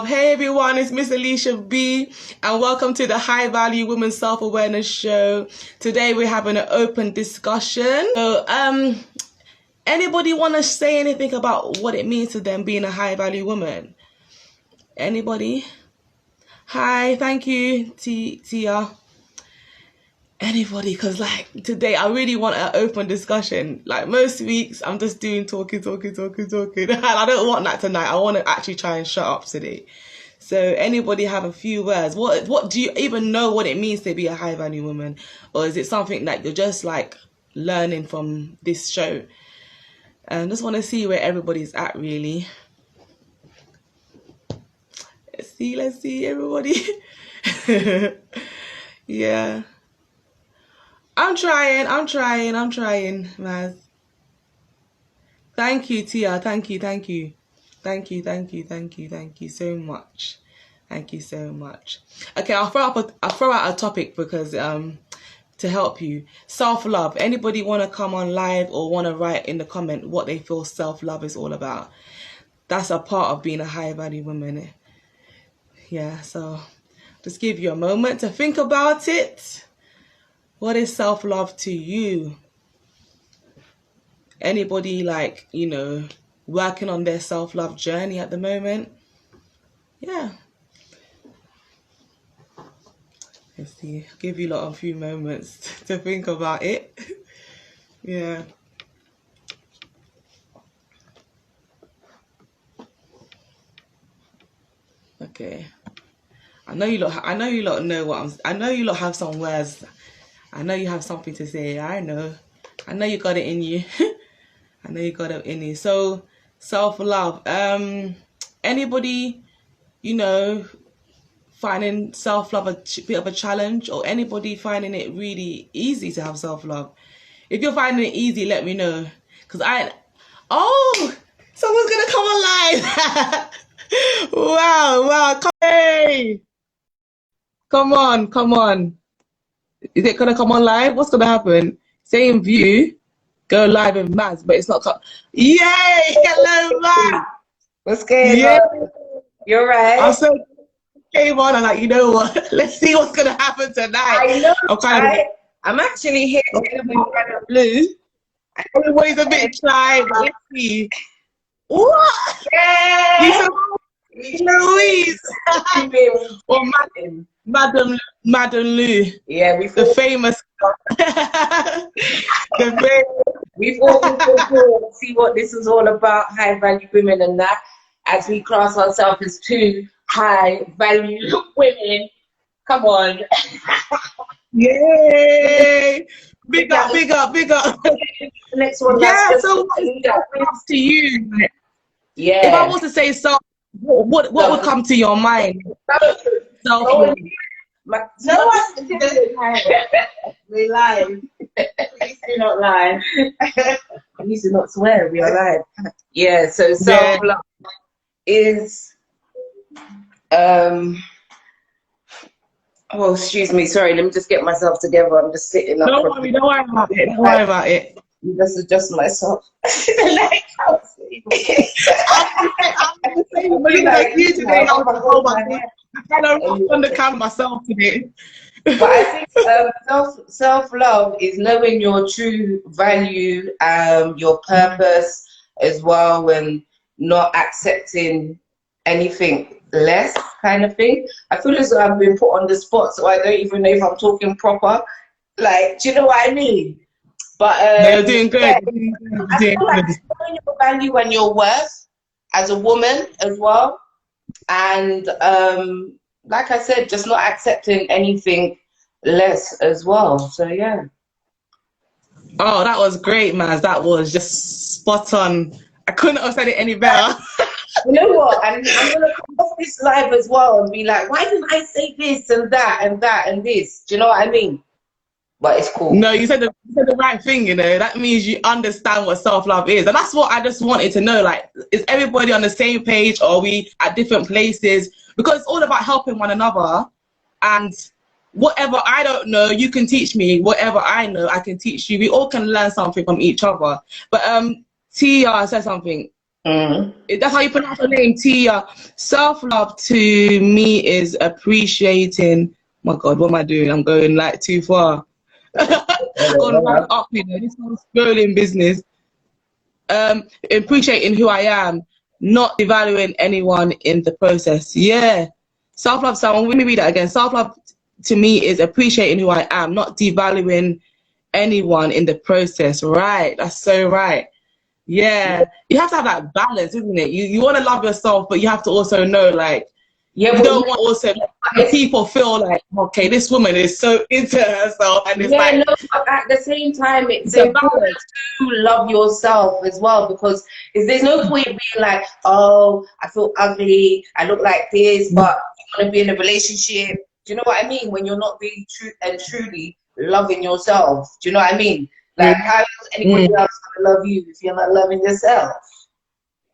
Hey everyone, it's Miss Alicia B, and welcome to the High Value Women Self-Awareness Show. Today we're having an open discussion. Anybody want to say anything about what it means to them being a high value woman? Anybody? Hi, thank you, Tia. Anybody? Because today I really want an open discussion. Like most weeks I'm just doing talking. And I don't want that tonight. I want to actually try and shut up today. So anybody have a few words? What do you even know what it means to be a high value woman? Or is it something that you're just learning from this show? And just want to see where everybody's at really. Let's see everybody. Yeah. I'm trying, Maz. Thank you, Tia. Thank you so much. Thank you so much. Okay, I'll throw out a topic because to help you. Self-love. Anybody want to come on live or want to write in the comment what they feel self-love is all about? That's a part of being a high value woman. Yeah, so just give you a moment to think about it. What is self-love to you? Anybody working on their self-love journey at the moment? Yeah. Let's see. I'll give you a few moments to think about it. Yeah. Okay. I know you lot know what I know you lot have some words. I know you have something to say. I know you got it in you. I know you got it in you. So, self-love. Anybody, finding self-love a bit of a challenge, or anybody finding it really easy to have self-love? If you're finding it easy, let me know. Someone's gonna come online. Wow. Hey, come on. Is it gonna come on live? What's gonna happen? Same view, go live with Maz, but it's not. Yay! Hello, Maz. What's going on? You're right. I'm so came on and you know what? Let's see what's gonna happen tonight. I know. I'm actually here with Madam Blue. Everybody's a bit shy, but let's see. What? Yeah. Louise. Or Madam Lou. Yeah, the famous. We've all been see what this is all about, high value women, and that as we class ourselves as two high value women. Come on. Yay! Big up. The next one. Yeah, so what's to you? Yeah. If I was to say so, what would come to your mind? No one we live. Please do not lie. Please do not swear. We are live. Yeah. So self-love is oh, excuse me. Sorry. Let me just get myself together. I'm just sitting up. Don't worry about it. Just adjust myself. I'm the same like you today. I was on the count myself today. But I think self-love is knowing your true value, your purpose as well, and not accepting anything less, kind of thing. I feel as though I've been put on the spot, so I don't even know if I'm talking proper. Do you know what I mean? But you're doing good. Yeah, I feel like knowing your value and your worth as a woman as well, and like I said, just not accepting anything less as well. So yeah. Oh, that was great, Maz. That was just spot on. I couldn't have said it any better. You know what? I'm gonna come off this live as well and be like, why didn't I say this and that and that and this? Do you know what I mean? But it's cool. No, you said the right thing, That means you understand what self-love is. And that's what I just wanted to know. Is everybody on the same page, or are we at different places? Because it's all about helping one another. And whatever I don't know, you can teach me. Whatever I know, I can teach you. We all can learn something from each other. But Tia said something. Mm. That's how you pronounce your name, Tia. Self-love to me is appreciating. My God, what am I doing? I'm going like too far. On rank up, you know, this whole scrolling business. Appreciating who I am, not devaluing anyone in the process. Yeah. Self-love, someone, let me read that again. Self-love to me is appreciating who I am, not devaluing anyone in the process. Right. That's so right. Yeah. You have to have that balance, isn't it? You want to love yourself, but you have to also know, like, Yeah, you but don't want also people feel like, okay, this woman is so into herself, and it's yeah, like, no, but at the same time, it's it's a important balance. to love yourself as well, because there's no point being like, oh, I feel ugly, I look like this, but you want to be in a relationship. Do you know what I mean? When you're not really true and truly loving yourself. Do you know what I mean? Like, how is anybody Mm. else going to love you if you're not loving yourself?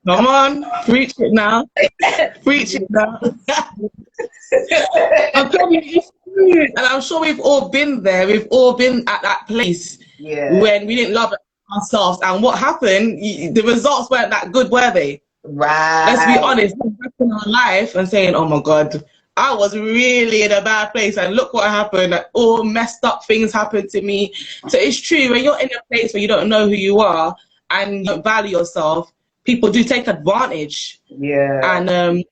Come on, preach it now. Preach it now. I'm telling you, it's true. And I'm sure we've all been there. We've all been at that place Yeah, when we didn't love ourselves. And what happened? The results weren't that good, were they? Let's be right. honest. Looking back in our life and saying, "Oh my God, I was really in a bad place, and look what happened. Like, all messed up things happened to me." So it's true, when you're in a place where you don't know who you are and you don't value yourself, people do take advantage. Yeah. And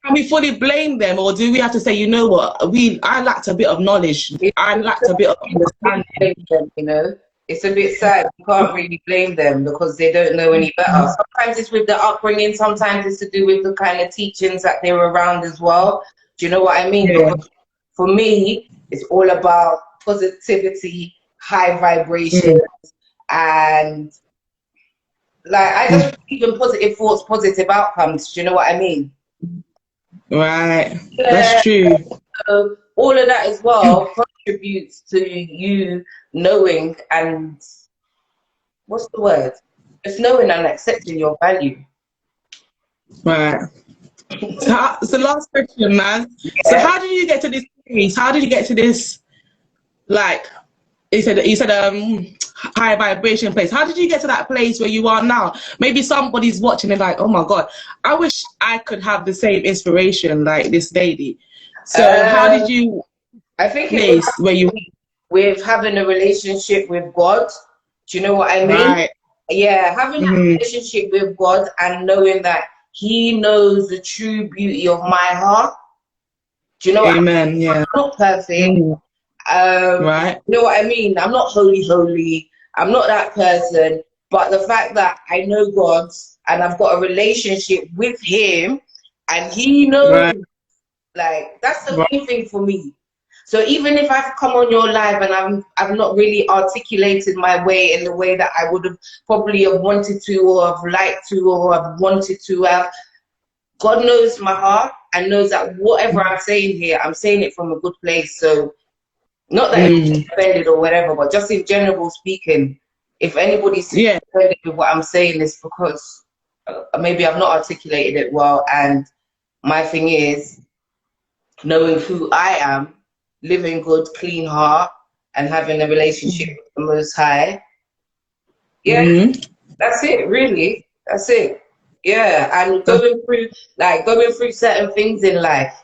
can we fully blame them, or do we have to say, you know what, I lacked a bit of knowledge, I lacked a bit of understanding? Blame them, you know. It's a bit sad. You can't really blame them because they don't know any better. Sometimes it's with the upbringing, sometimes it's to do with the kind of teachings that they were around as well. Do you know what I mean? Yeah. Because for me, it's all about positivity, high vibration, and like I just believe in positive thoughts, positive outcomes. Do you know what I mean? Right. Yeah. That's true. So all of that as well contributes to you knowing and what's the word? Just knowing and accepting your value. Right. So last question, man. So Yeah. how did you get to this place? How did you get to this, like, you said high vibration place? How did you get to that place where you are now? Maybe somebody's watching and like, oh my God, I wish I could have the same inspiration like this lady. So how did Um, you I think it was place where you with having a relationship with God. Do you know what I mean? right? Yeah, having that Mm-hmm. relationship with God and knowing that He knows the true beauty of my heart. Do you know what I mean? Amen. I'm Yeah. not perfect. Mm. Right. You know what I mean? I'm not holy. I'm not that person. But the fact that I know God and I've got a relationship with Him and He knows, Right. like, that's the Right. main thing for me. So even if I've come on your live and I've not really articulated my way in the way that I would have probably have wanted to or have liked to or have wanted to have, God knows my heart and knows that whatever I'm saying here, I'm saying it from a good place. So not that anybody's Mm. offended or whatever, but just in general speaking, if anybody's Yeah. offended with what I'm saying, it's because maybe I've not articulated it well. And my thing is knowing who I am, living good, clean heart, and having a relationship with the Most High. Yeah, Mm-hmm. that's it, really. That's it. Yeah, and That's going through certain things in life,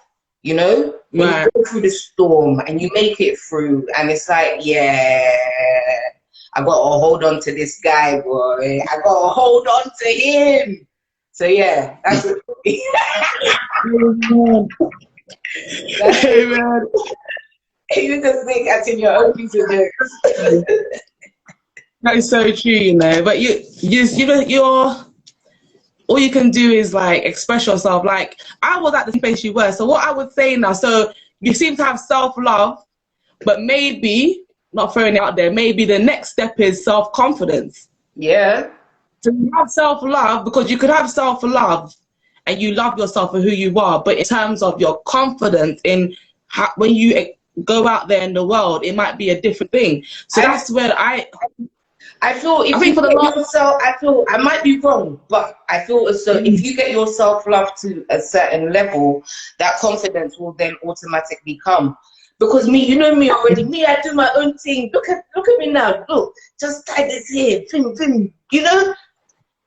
you know, when you right. go through the storm and you make it through, and it's like, yeah, I got to hold on to this guy, boy. I got to hold on to him. So yeah, that's it. Amen. That's it. Amen. You just think that's in your own piece of jokes. That is so true, you know. But you're all you can do is like express yourself. Like I was at the place you were. So what I would say now, so you seem to have self-love, but maybe not throwing it out there, maybe the next step is self-confidence. Yeah. So you have self-love because you could have self-love and you love yourself for who you are, but in terms of your confidence in when you go out there in the world, it might be a different thing. So that's where I feel if I think you for the get last yourself, I feel I might be wrong, but I feel as though if you get your self-love to a certain level, that confidence will then automatically come. Because me, you know me already. Me, I do my own thing. Look at me now. Look, just tie this here, film. You know,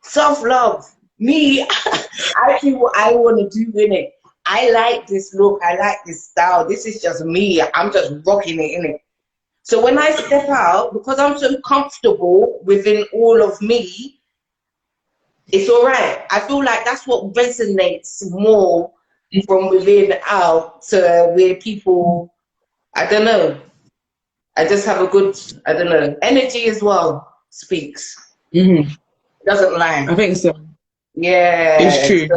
self-love. Me, I do what I want to do in it. I like this look. I like this style. This is just me. I'm just rocking it in it. So when I step out, because I'm so comfortable within all of me, it's all right. I feel like that's what resonates more from within out to where people, I don't know. I just have a good, I don't know, energy as well speaks. Mm-hmm. Doesn't lie. I think so. Yeah. It's true.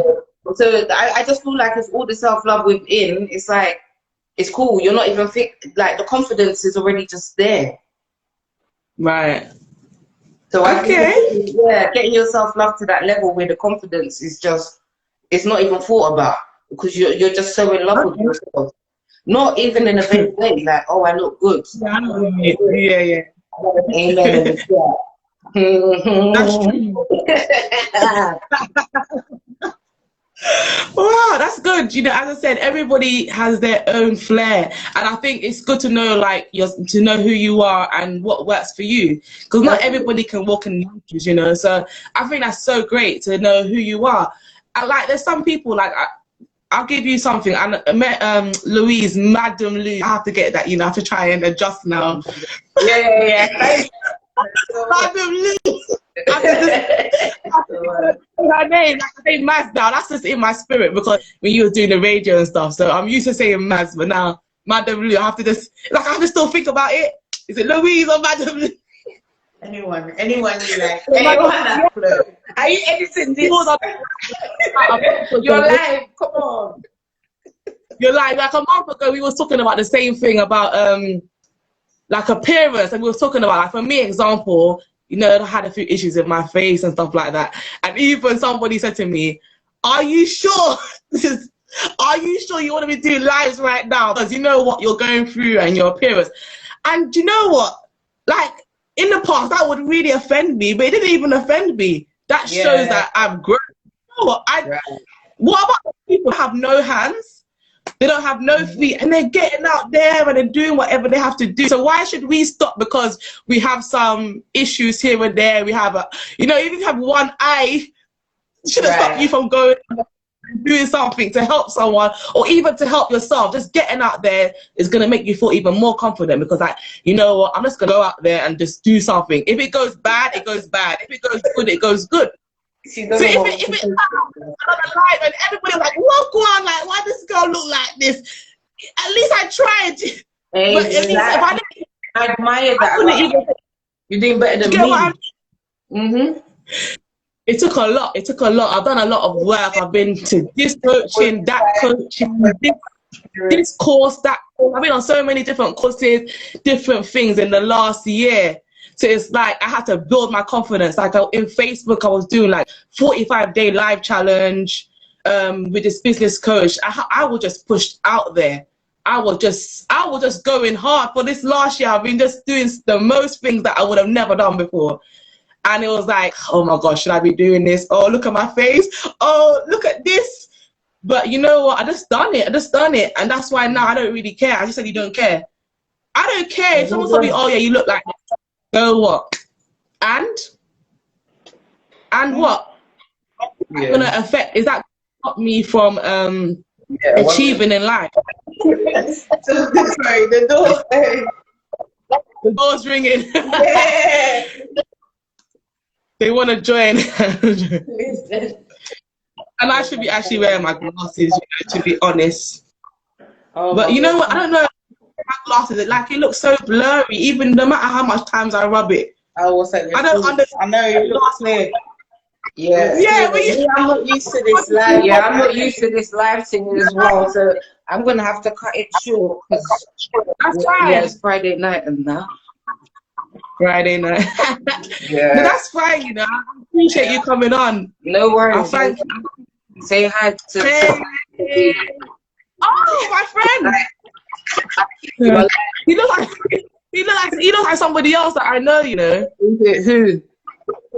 So I just feel like it's all the self-love within. It's like, it's cool. You're not even like the confidence is already just there. Right. So I Okay. think, yeah, getting your self-love to that level where the confidence is just, it's not even thought about because you're just so in love with yourself. Not even in a big way, like, oh, I look good. Yeah, I know what you mean. Yeah. Amen in the chat. That's true. Wow, that's good. You know, as I said, everybody has their own flair, and I think it's good to know, like, to know who you are and what works for you, because not everybody can walk in your shoes, you know. So I think that's so great to know who you are. And like, there's some people like. I'll give you something. And Louise, Madam Lou, I have to get that. You know, I have to try and adjust now. Yeah. Madam Lou. Her name, like I say Maz now. That's just in my spirit because when you were doing the radio and stuff. So I'm used to saying Maz, but now Madam Lou, I have to still think about it. Is it Louise or Madam Lou? Anyone you like. Anyone that flow. Are you editing this? You're live. Come on. You're live. Like a month ago, we was talking about the same thing about like appearance, and we was talking about, like, for me, example, you know, I had a few issues with my face and stuff like that, and even somebody said to me, "Are you sure? Are you sure you want to be doing lives right now? Because you know what you're going through and your appearance." And you know what? Like, in the past, that would really offend me, but it didn't even offend me. That shows that I've grown. You know what about people who have no hands? They don't have no feet, and they're getting out there and they're doing whatever they have to do. So why should we stop because we have some issues here and there? We have even if you have one eye, it shouldn't stop you from going and doing something to help someone or even to help yourself. Just getting out there is going to make you feel even more confident because, like, you know what, I'm just going to go out there and just do something. If it goes bad, it goes bad. If it goes good, it goes good. So if it's live and everybody's like, "What on? Like, why does this girl look like this?" At least I tried. Hey, but at least if I didn't, I admire that. You're doing better than me. It took a lot. It took a lot. I've done a lot of work. I've been to this coaching, that coaching, this course, that course. I've been on so many different courses, different things in the last year. So it's like I had to build my confidence. Like in Facebook, I was doing like 45-day live challenge with this business coach. I was just pushed out there. I was just going hard for this last year. I've been just doing the most things that I would have never done before. And it was like, oh my gosh, should I be doing this? Oh, look at my face. Oh, look at this. But you know what? I just done it. And that's why now I don't really care. I just said you don't care. I don't care. If someone told me, oh yeah, you look like this. So what? And what? Yeah. Gonna affect? Is that stop me from achieving in life? Sorry, the door. The door's ringing. Yeah. They want to join. And I should be actually wearing my glasses, to be honest. Oh, but you know what? I don't know. My glasses, like, it looks so blurry, even no matter how much times I rub it. Oh, what's that? I don't understand. I know you look clear. Yeah, I'm not used to this live. Yeah, I'm not used to this live thing as well. So I'm gonna have to cut it short because that's fine. Yeah, it's Friday night and that. Friday night. Yeah, but that's fine. You know, I appreciate you coming on. No worries. Say hi to. Hey. Oh, my friend. Yeah. You look like somebody else that I know. You know. Who?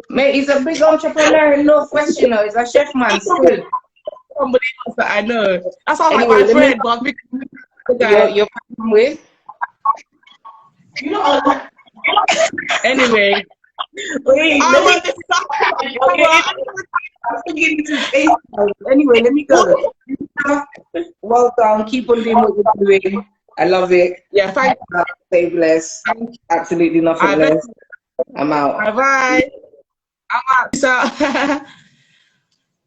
Mate, he's a big entrepreneur in Northwest, you know. He's a chef man still. Somebody else that I know. That's all anyway, like my friend. But you're with? You know. Anyway. Wait, I'm thinking this is FaceTime. Anyway, let me go. Well done. Keep on doing what you're doing. I love it. Yeah, thank Stay blessed. Absolutely nothing I less. I'm out. bye bye. I'm out. Peace out.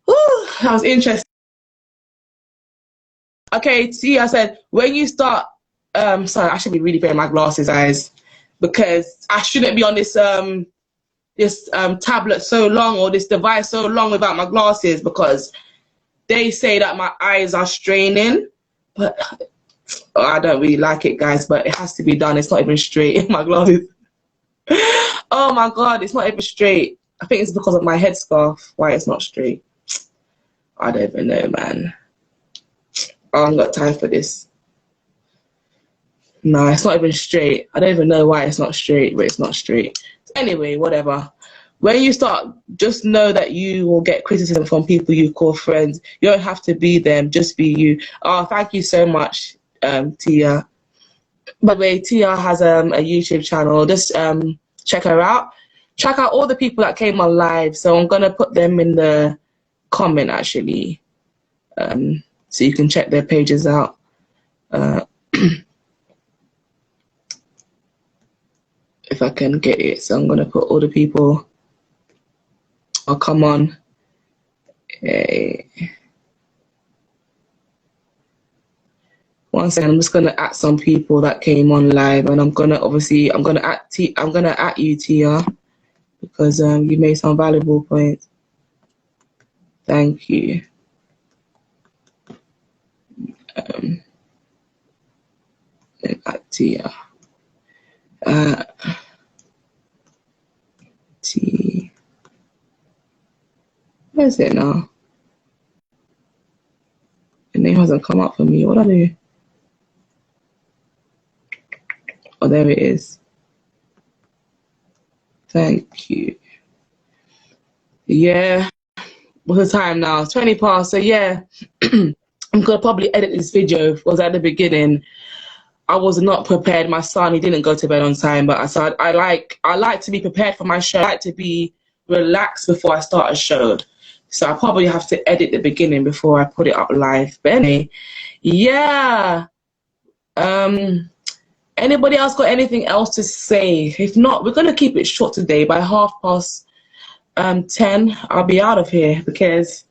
Whew, that was interesting. Okay, see, I said when you start. Sorry, I should be really wearing my glasses, guys, because I shouldn't be on this tablet so long or this device so long without my glasses, because they say that my eyes are straining, but I don't really like it, guys, but it has to be done. It's not even straight in my glasses. Oh my God, it's not even straight. I think it's because of my headscarf why it's not straight. I don't even know, man. I haven't got time for this. No, it's not even straight. I don't even know why it's not straight, but it's not straight. Anyway, whatever. When you start, just know that you will get criticism from people you call friends. You don't have to be them, just be you. Oh, thank you so much, Tia. By the way, Tia has a YouTube channel. Just check her out. Check out all the people that came on live. So I'm going to put them in the comment, actually, so you can check their pages out. If I can get it. So I'm going to put all the people. Oh, come on. Okay. One second, I'm just going to add some people that came on live, and I'm going to at you, Tia, because you made some valuable points. Thank you. At Tia. T. Where is it now? The name hasn't come up for me. What do I do? Oh, there it is. Thank you. Yeah. What's the time now? 20 past. So yeah, I'm gonna probably edit this video because at the beginning I was not prepared. My son, he didn't go to bed on time, but I said I like to be prepared for my show. I like to be relaxed before I start a show. So I probably have to edit the beginning before I put it up live. But anyway, yeah. Anybody else got anything else to say? If not, we're gonna keep it short today. By 10:30, I'll be out of here, because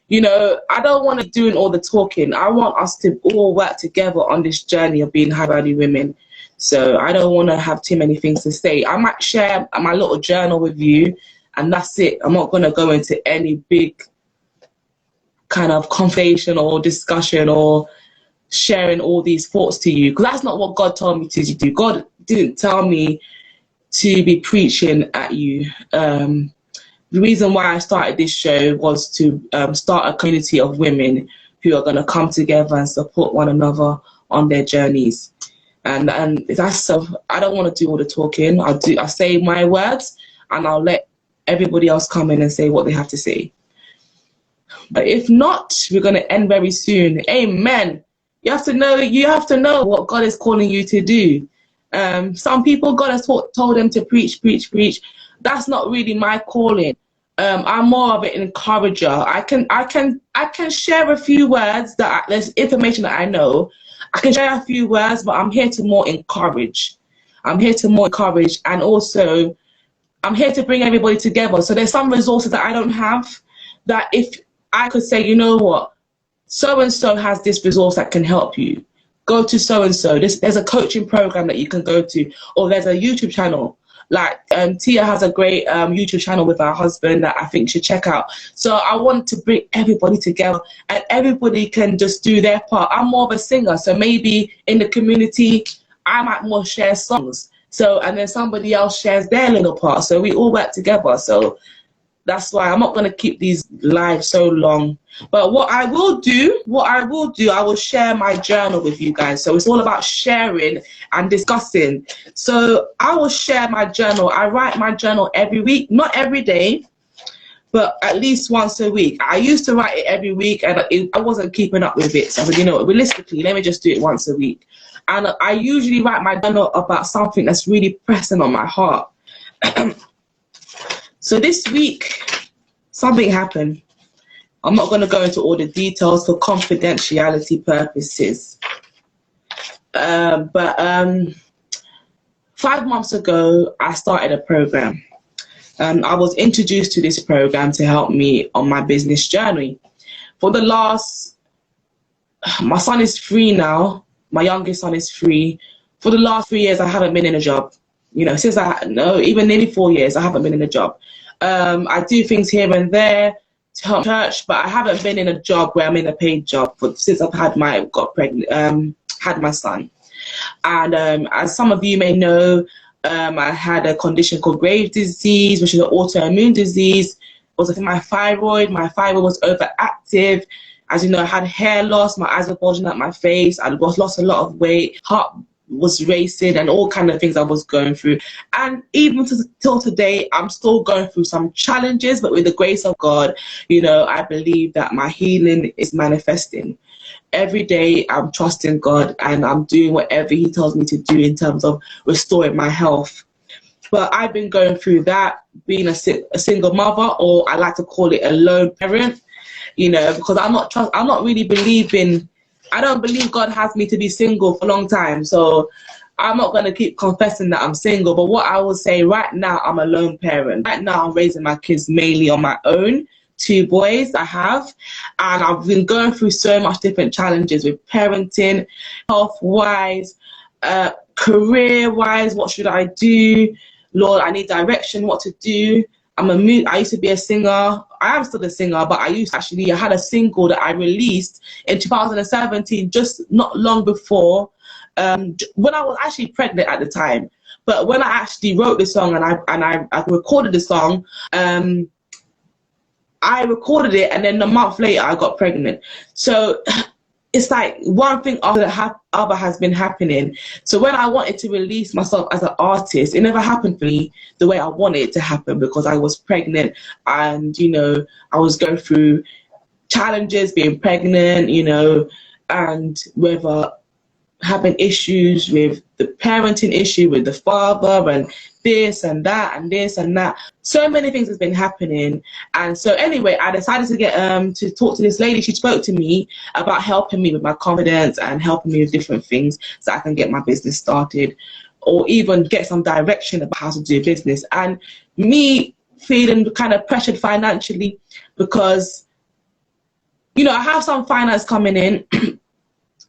you know, I don't want to do all the talking. I want us to all work together on this journey of being high value women. So I don't want to have too many things to say. I might share my little journal with you, and that's it. I'm not going to go into any big kind of conversation or discussion or sharing all these thoughts to you, because that's not what God told me to do. God didn't tell me to be preaching at you. The reason why I started this show was to start a community of women who are going to come together and support one another on their journeys. And that's so. I don't want to do all the talking. I say my words, and I'll let everybody else come in and say what they have to say. But if not, we're going to end very soon. Amen. You have to know what God is calling you to do. Some people, God has told them to preach. That's not really my calling. I'm more of an encourager. I can share a few words there's information that I know. I can share a few words, but I'm here to more encourage. And also I'm here to bring everybody together. So there's some resources that I don't have, that if I could say, you know what, so-and-so has this resource that can help you. Go to so-and-so. There's a coaching program that you can go to, or there's a YouTube channel. Like Tia has a great YouTube channel with her husband that I think you should check out. So I want to bring everybody together, and everybody can just do their part. I'm more of a singer, so maybe in the community I might more share songs. So, and then somebody else shares their little part. So we all work together. So that's why I'm not going to keep these live so long. But what I will do, I will share my journal with you guys. So it's all about sharing and discussing. So I will share my journal. I write my journal every week, not every day, but at least once a week. I used to write it every week, and I wasn't keeping up with it. So I said, you know, realistically, let me just do it once a week. And I usually write my journal about something that's really pressing on my heart. So this week, something happened. I'm not going to go into all the details for confidentiality purposes. But 5 months ago, I started a program. I was introduced to this program to help me on my business journey. For the last, my son is 3 now. My youngest son is 3. For the last 3 years, I haven't been in a job. You know, since even nearly 4 years, I haven't been in a job. I do things here and there to help church, but I haven't been in a job where I'm in a paid job since I've had my son. And as some of you may know, I had a condition called Graves' disease, which is an autoimmune disease. It was my thyroid. My thyroid was overactive. As you know, I had hair loss. My eyes were bulging out my face. I lost a lot of weight. Heart was racing and all kind of things I was going through. And even till today, I'm still going through some challenges, but with the grace of God, you know, I believe that my healing is manifesting. Every day I'm trusting God and I'm doing whatever he tells me to do in terms of restoring my health. But I've been going through that, being a single mother, or I like to call it a lone parent, you know, because I don't believe God has me to be single for a long time. So I'm not going to keep confessing that I'm single. But what I will say right now, I'm a lone parent. Right now, I'm raising my kids mainly on my own. 2 boys I have. And I've been going through so much different challenges with parenting, health-wise, career-wise. What should I do? Lord, I need direction, what to do. I used to be a singer. I am still a singer, but I had a single that I released in 2017, just not long before, when I was actually pregnant at the time. But when I actually wrote the song and I recorded the song, I recorded it, and then a month later I got pregnant. So it's like one thing after the other has been happening. So when I wanted to release myself as an artist, it never happened for me the way I wanted it to happen, because I was pregnant and, you know, I was going through challenges being pregnant, you know, and whether having issues with the parenting issue with the father and this and that and this and that. So many things has been happening. And so anyway, I decided to get to talk to this lady. She spoke to me about helping me with my confidence and helping me with different things so I can get my business started, or even get some direction about how to do business. And me feeling kind of pressured financially because, you know, I have some finance coming in,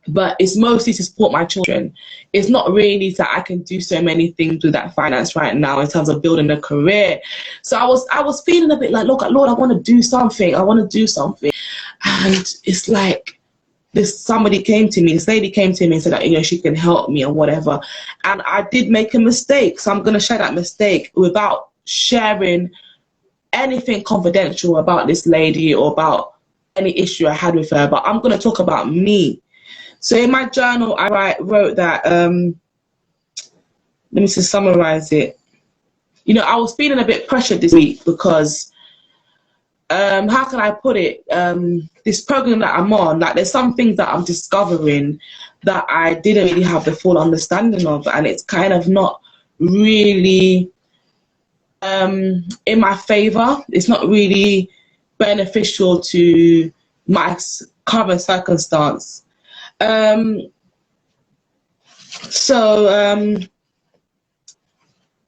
but it's mostly to support my children. It's not really that I can do so many things with that finance right now in terms of building a career. So I was feeling a bit like, look, Lord, I want to do something. And it's like this lady came to me and said that, you know, she can help me or whatever. And I did make a mistake. So I'm going to share that mistake without sharing anything confidential about this lady or about any issue I had with her. But I'm going to talk about me. So in my journal, I wrote that, let me just summarize it. You know, I was feeling a bit pressured this week because, how can I put it? This program that I'm on, like there's some things that I'm discovering that I didn't really have the full understanding of. And it's kind of not really in my favor. It's not really beneficial to my current circumstance. So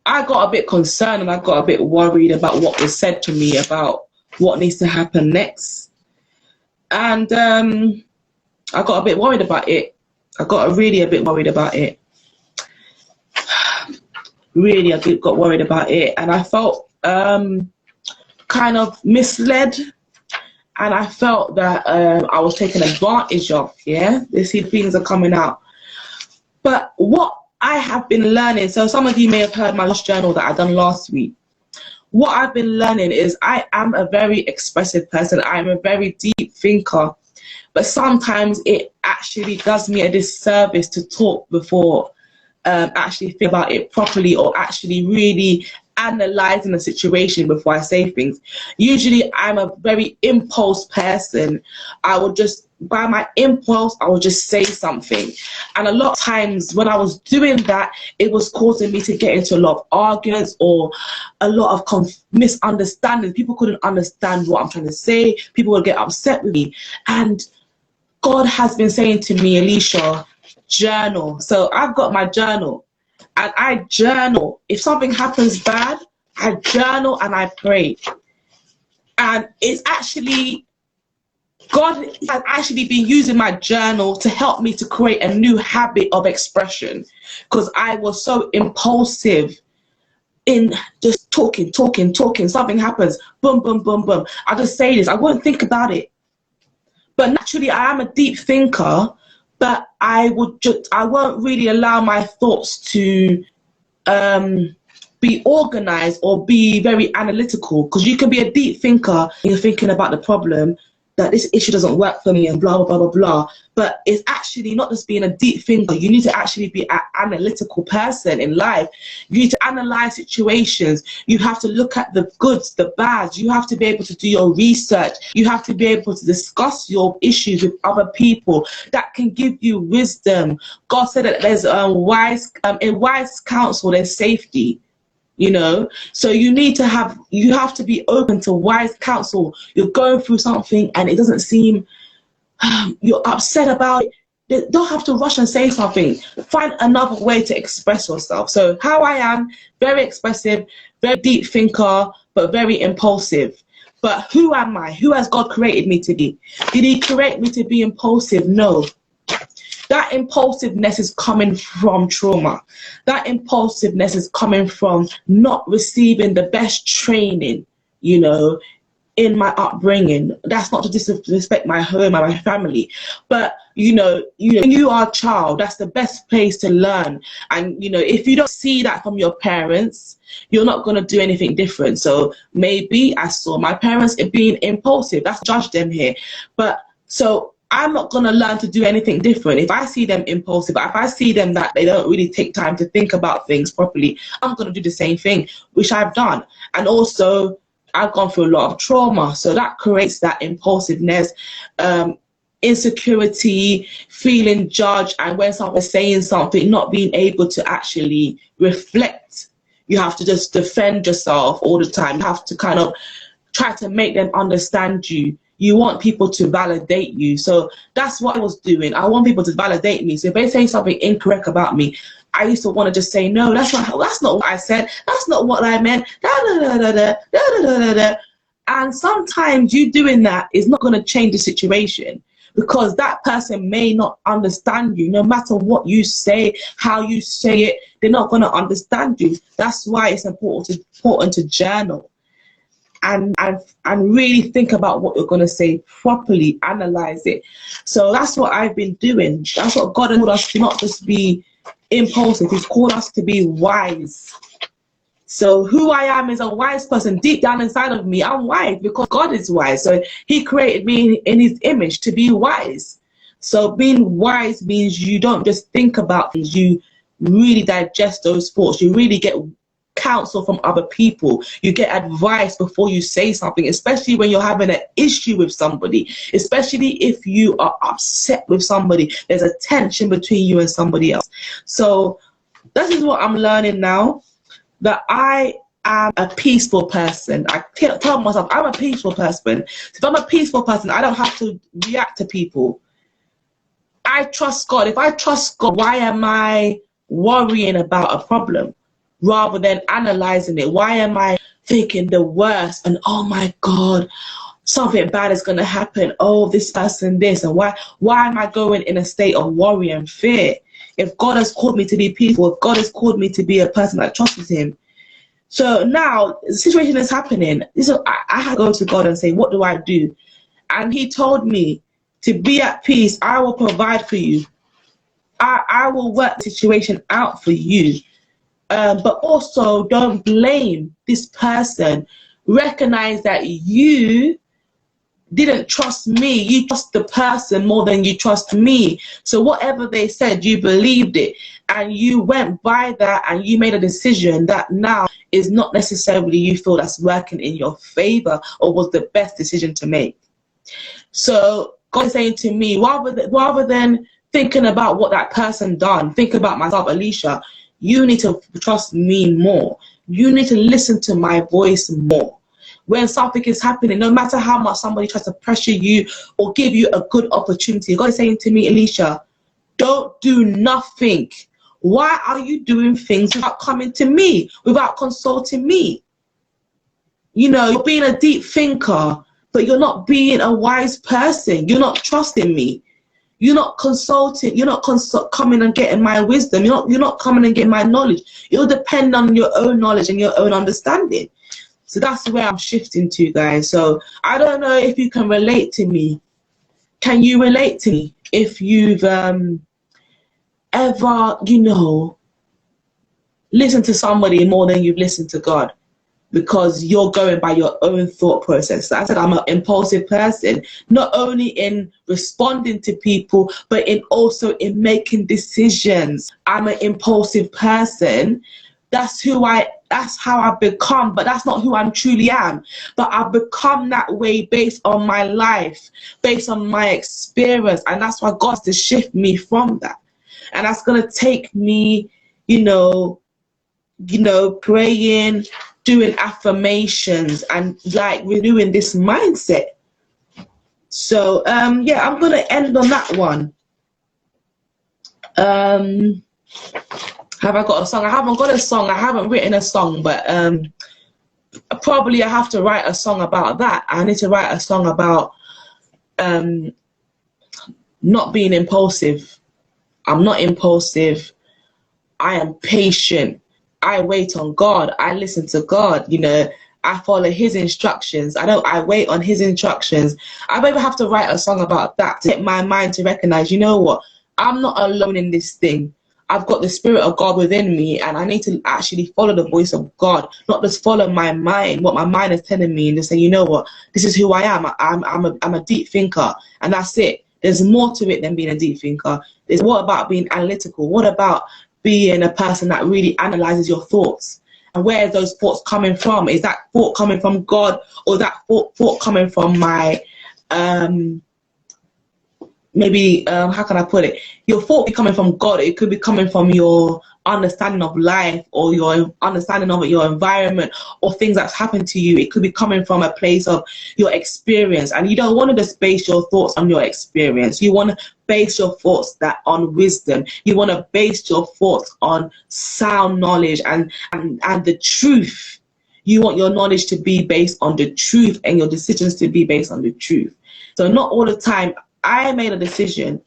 I got a bit concerned and I got a bit worried about what was said to me about what needs to happen next. And I got a bit worried about it. I got really a bit worried about it. Really, I got worried about it. And I felt kind of misled. And I felt that I was taken advantage of, yeah? These things are coming out. But what I have been learning, so some of you may have heard my last journal that I done last week. What I've been learning is I am a very expressive person. I'm a very deep thinker. But sometimes it actually does me a disservice to talk before actually think about it properly or actually really analyzing the situation before I say things. Usually I'm a very impulse person. I would just, by my impulse, I would just say something. And a lot of times when I was doing that, it was causing me to get into a lot of arguments or a lot of misunderstandings. People couldn't understand what I'm trying to say. People would get upset with me. And God has been saying to me, Alicia, journal. So I've got my journal. And I journal. If something happens bad, I journal and I pray. And it's actually, God has actually been using my journal to help me to create a new habit of expression. Because I was so impulsive in just talking. Something happens, boom, boom, boom, boom. I just say this. I won't think about it. But naturally, I am a deep thinker. But I won't really allow my thoughts to be organized or be very analytical, because you can be a deep thinker and you're thinking about the problem, that this issue doesn't work for me and blah, blah, blah, blah, blah. But it's actually not just being a deep thinker. You need to actually be an analytical person in life. You need to analyze situations. You have to look at the goods, the bads. You have to be able to do your research. You have to be able to discuss your issues with other people that can give you wisdom. God said that there's in wise counsel, there's safety. You know, so you have to be open to wise counsel. You're going through something and it doesn't seem, you're upset about it. You don't have to rush and say something. Find another way to express yourself. So how I am, very expressive, very deep thinker, but very impulsive. But who am I? Who has God created me to be? Did he create me to be impulsive? No. That impulsiveness is coming from trauma. That impulsiveness is coming from not receiving the best training, you know, in my upbringing. That's not to disrespect my home and my family, but you know, when you are a child, that's the best place to learn. And you know, if you don't see that from your parents, you're not going to do anything different. So maybe I saw my parents being impulsive. That's judge them here, but so I'm not going to learn to do anything different. If I see them impulsive, if I see them that they don't really take time to think about things properly, I'm going to do the same thing, which I've done. And also, I've gone through a lot of trauma. So that creates that impulsiveness, insecurity, feeling judged. And when someone's saying something, not being able to actually reflect. You have to just defend yourself all the time. You have to kind of try to make them understand you. You want people to validate you. So that's what I was doing. I want people to validate me. So if they say something incorrect about me, I used to want to just say, no, that's not what I said. That's not what I meant. And sometimes you doing that is not going to change the situation, because that person may not understand you. No matter what you say, how you say it, they're not going to understand you. That's why it's important to journal. And really think about what you're going to say properly, analyze it. So that's what I've been doing. That's what God has called us to, not just be impulsive. He's called us to be wise. So who I am is a wise person. Deep down inside of me, I'm wise because God is wise. So he created me in his image to be wise. So being wise means you don't just think about things. You really digest those thoughts. You really get counsel from other people. You get advice before you say something, especially when you're having an issue with somebody, especially if you are upset with somebody. There's a tension between you and somebody else. So this is what I'm learning now, that I am a peaceful person. I tell myself I'm a peaceful person. If I'm a peaceful person, I don't have to react to people. I trust God. If I trust God, why am I worrying about a problem rather than analyzing it? Why am I thinking the worst and, oh my God, something bad is going to happen. Oh, this person, this. And why am I going in a state of worry and fear? If God has called me to be peaceful, if God has called me to be a person that trusts him. So now the situation is happening. So I had to go to God and say, what do I do? And he told me to be at peace. I will provide for you. I will work the situation out for you. But also don't blame this person. Recognize that you didn't trust me. You trust the person more than you trust me. So whatever they said, you believed it, and you went by that, and you made a decision that now is not necessarily you feel that's working in your favor or was the best decision to make. So God is saying to me, rather than thinking about what that person done, think about myself, Alicia. You need to trust me more. You need to listen to my voice more. When something is happening, no matter how much somebody tries to pressure you or give you a good opportunity, God is saying to me, Alicia, don't do nothing. Why are you doing things without coming to me, without consulting me? You know, you're being a deep thinker, but you're not being a wise person. You're not trusting me. You're not consulting. You're not coming and getting my wisdom. You're not coming and getting my knowledge. You'll depend on your own knowledge and your own understanding. So that's where I'm shifting to, guys. So I don't know if you can relate to me. Can you relate to me if you've ever, you know, listened to somebody more than you've listened to God? Because you're going by your own thought process. I said I'm an impulsive person, not only in responding to people, but in also in making decisions. I'm an impulsive person. That's how I've become, but that's not who I truly am. But I've become that way based on my life, based on my experience, and that's why God's to shift me from that. And that's gonna take me, you know, praying, doing affirmations, and like renewing this mindset. So yeah, I'm gonna end on that one. Have I got a song? I haven't got a song. I haven't written a song, but probably I have to write a song about that. I need to write a song about not being impulsive. I'm not impulsive. I am patient. I wait on God. I listen to God. You know, I follow His instructions. I wait on His instructions. I maybe have to write a song about that to get my mind to recognize, you know what? I'm not alone in this thing. I've got the Spirit of God within me, and I need to actually follow the voice of God, not just follow my mind, what my mind is telling me, and just say, you know what, this is who I am. I'm a deep thinker, and that's it. There's more to it than being a deep thinker. There's what about being analytical? What about being a person that really analyzes your thoughts? And where are those thoughts coming from? Is that thought coming from God, or is that thought coming from my maybe how can I put it? Your thought be coming from God. It could be coming from your understanding of life, or your understanding of your environment, or things that's happened to you. It could be coming from a place of your experience, and you don't want to just base your thoughts on your experience. You want to base your thoughts on wisdom. You want to base your thoughts on sound knowledge and the truth. You want your knowledge to be based on the truth, and your decisions to be based on the truth. So not all the time. I made a decision,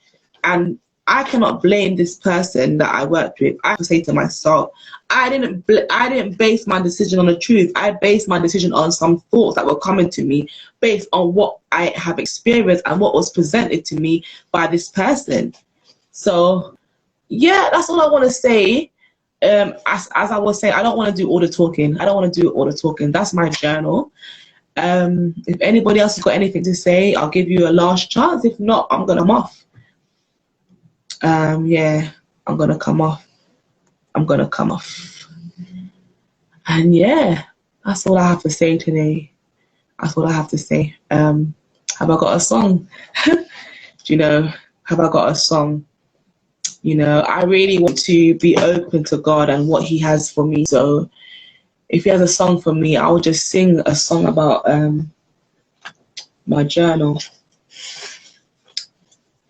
and I cannot blame this person that I worked with. I have to say to myself, I didn't base my decision on the truth. I based my decision on some thoughts that were coming to me based on what I have experienced and what was presented to me by this person. So yeah, that's all I want to say. As I was saying, I don't want to do all the talking. That's my journal. If anybody else has got anything to say, I'll give you a last chance. If not, I'm gonna come off. Yeah, I'm gonna come off. And yeah, that's all I have to say today. Have I got a song? Have I got a song? I really want to be open to God and what He has for me. So if He has a song for me, I'll just sing a song about my journal.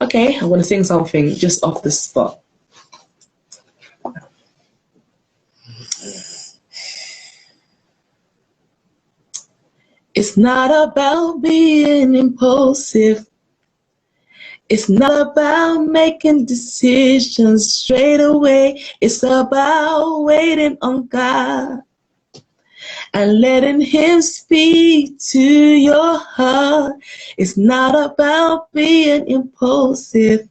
Okay, I'm going to sing something just off the spot. It's not about being impulsive. It's not about making decisions straight away. It's about waiting on God and letting Him speak to your heart. It's not about being impulsive.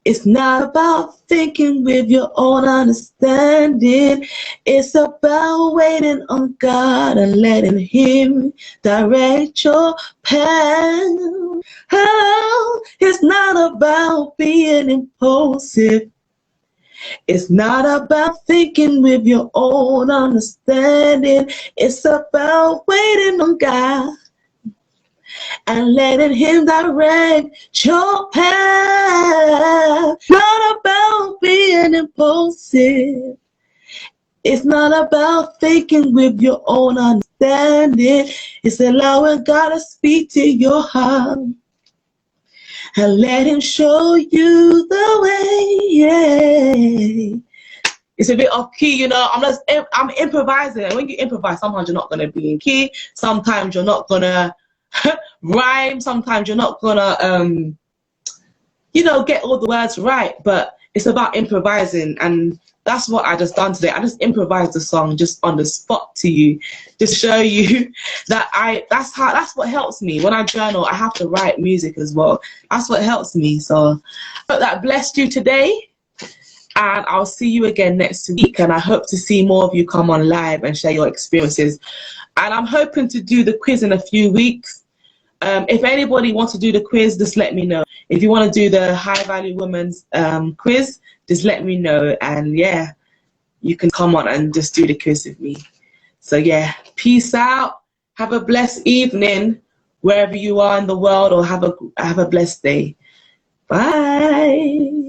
It's not about thinking with your own understanding. It's about waiting on God and letting Him direct your path. Oh, it's not about being impulsive. It's not about thinking with your own understanding. It's about waiting on God and letting Him direct your path. Not about being impulsive. It's not about thinking with your own understanding. It's allowing God to speak to your heart and let Him show you the way. Yeah. It's a bit off key, you know. I'm improvising, and when you improvise, sometimes you're not gonna be in key. Sometimes you're not gonna rhyme. Sometimes you're not gonna, you know, get all the words right. But it's about improvising, and that's what I just done today. I just improvised the song just on the spot to you, just show you that that's what helps me when I journal. I have to write music as well. That's what helps me. So I hope that blessed you today. And I'll see you again next week. And I hope to see more of you come on live and share your experiences. And I'm hoping to do the quiz in a few weeks. If anybody wants to do the quiz, just let me know. If you want to do the High Value Women's quiz, just let me know. And yeah, you can come on and just do the quiz with me. So yeah, peace out. Have a blessed evening wherever you are in the world, or have a blessed day. Bye.